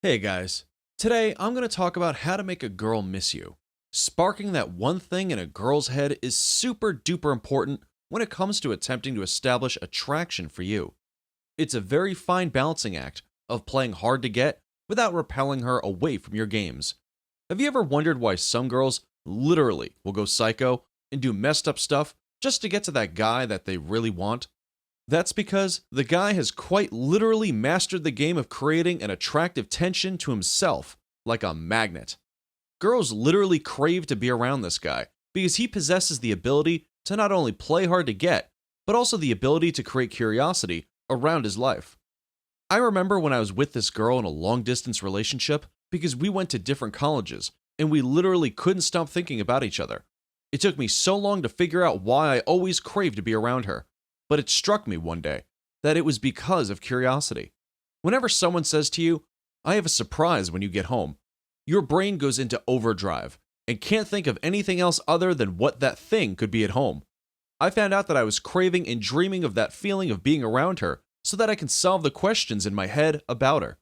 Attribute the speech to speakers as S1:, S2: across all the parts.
S1: Hey guys, today I'm going to talk about how to make a girl miss you. Sparking that one thing in a girl's head is super duper important when it comes to attempting to establish attraction for you. It's a very fine balancing act of playing hard to get without repelling her away from your games. Have you ever wondered why some girls literally will go psycho and do messed up stuff just to get to that guy that they really want? That's because the guy has quite literally mastered the game of creating an attractive tension to himself, like a magnet. Girls literally crave to be around this guy because he possesses the ability to not only play hard to get, but also the ability to create curiosity around his life. I remember when I was with this girl in a long distance relationship because we went to different colleges and we literally couldn't stop thinking about each other. It took me so long to figure out why I always craved to be around her, but it struck me one day that it was because of curiosity. Whenever someone says to you, "I have a surprise when you get home," your brain goes into overdrive and can't think of anything else other than what that thing could be at home. I found out that I was craving and dreaming of that feeling of being around her so that I can solve the questions in my head about her.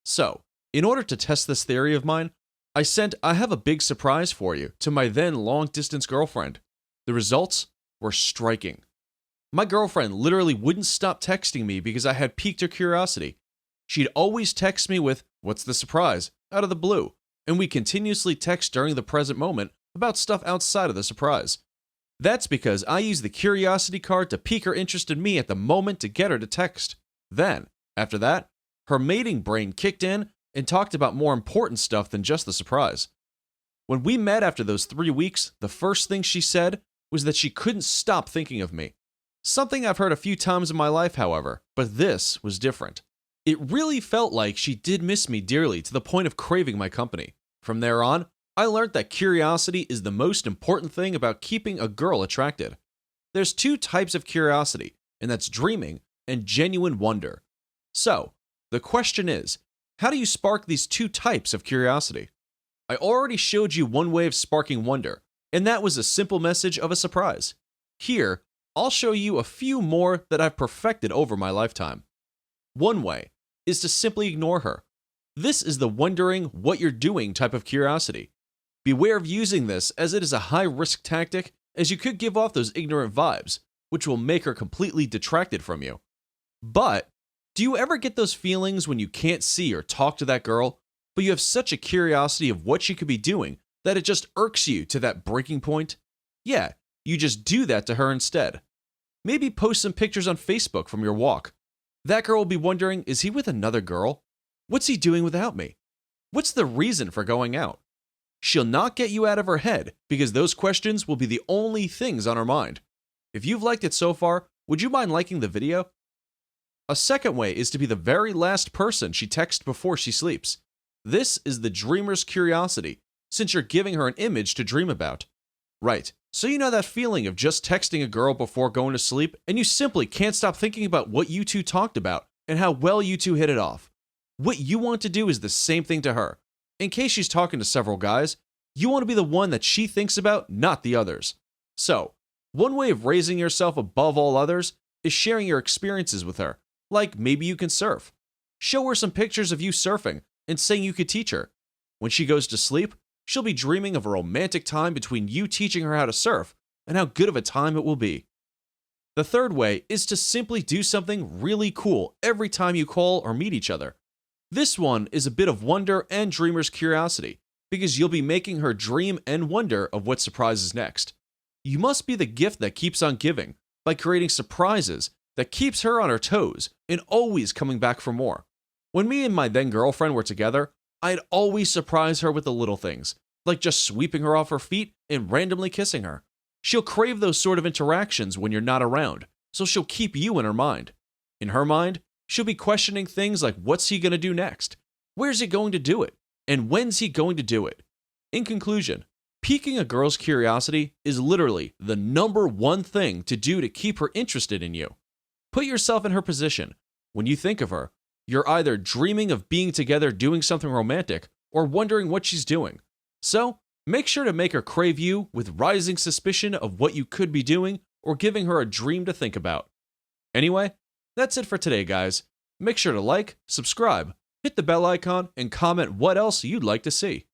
S1: So, in order to test this theory of mine, I sent "I have a big surprise for you" to my then long distance girlfriend. The results were striking. My girlfriend literally wouldn't stop texting me because I had piqued her curiosity. She'd always text me with, "What's the surprise?" out of the blue, and we continuously text during the present moment about stuff outside of the surprise. That's because I used the curiosity card to pique her interest in me at the moment to get her to text. Then, after that, her mating brain kicked in and talked about more important stuff than just the surprise. When we met after those 3 weeks, the first thing she said was that she couldn't stop thinking of me. Something I've heard a few times in my life, however, but this was different. It really felt like she did miss me dearly to the point of craving my company. From there on, I learned that curiosity is the most important thing about keeping a girl attracted. There's two types of curiosity, and that's dreaming and genuine wonder. So, the question is, how do you spark these two types of curiosity? I already showed you one way of sparking wonder, and that was a simple message of a surprise. Here, I'll show you a few more that I've perfected over my lifetime. One way is to simply ignore her. This is the wondering what you're doing type of curiosity. Beware of using this as it is a high risk tactic, as you could give off those ignorant vibes, which will make her completely detracted from you. But, do you ever get those feelings when you can't see or talk to that girl, but you have such a curiosity of what she could be doing that it just irks you to that breaking point? Yeah, you just do that to her instead. Maybe post some pictures on Facebook from your walk. That girl will be wondering, is he with another girl? What's he doing without me? What's the reason for going out? She'll not get you out of her head because those questions will be the only things on her mind. If you've liked it so far, would you mind liking the video? A second way is to be the very last person she texts before she sleeps. This is the dreamer's curiosity, since you're giving her an image to dream about. Right, so you know that feeling of just texting a girl before going to sleep and you simply can't stop thinking about what you two talked about and how well you two hit it off. What you want to do is the same thing to her. In case she's talking to several guys, you want to be the one that she thinks about, not the others. So, one way of raising yourself above all others is sharing your experiences with her, like maybe you can surf. Show her some pictures of you surfing and saying you could teach her. When she goes to sleep, she'll be dreaming of a romantic time between you teaching her how to surf and how good of a time it will be. The third way is to simply do something really cool every time you call or meet each other. This one is a bit of wonder and dreamer's curiosity, because you'll be making her dream and wonder of what surprises next. You must be the gift that keeps on giving by creating surprises that keeps her on her toes and always coming back for more. When me and my then girlfriend were together, I'd always surprise her with the little things, like just sweeping her off her feet and randomly kissing her. She'll crave those sort of interactions when you're not around, so she'll keep you in her mind. In her mind, she'll be questioning things like, what's he going to do next? Where's he going to do it? And when's he going to do it? In conclusion, piquing a girl's curiosity is literally the number one thing to do to keep her interested in you. Put yourself in her position. When you think of her, you're either dreaming of being together doing something romantic or wondering what she's doing. So, make sure to make her crave you with rising suspicion of what you could be doing or giving her a dream to think about. Anyway, that's it for today, guys. Make sure to like, subscribe, Hit the bell icon and comment what else you'd like to see.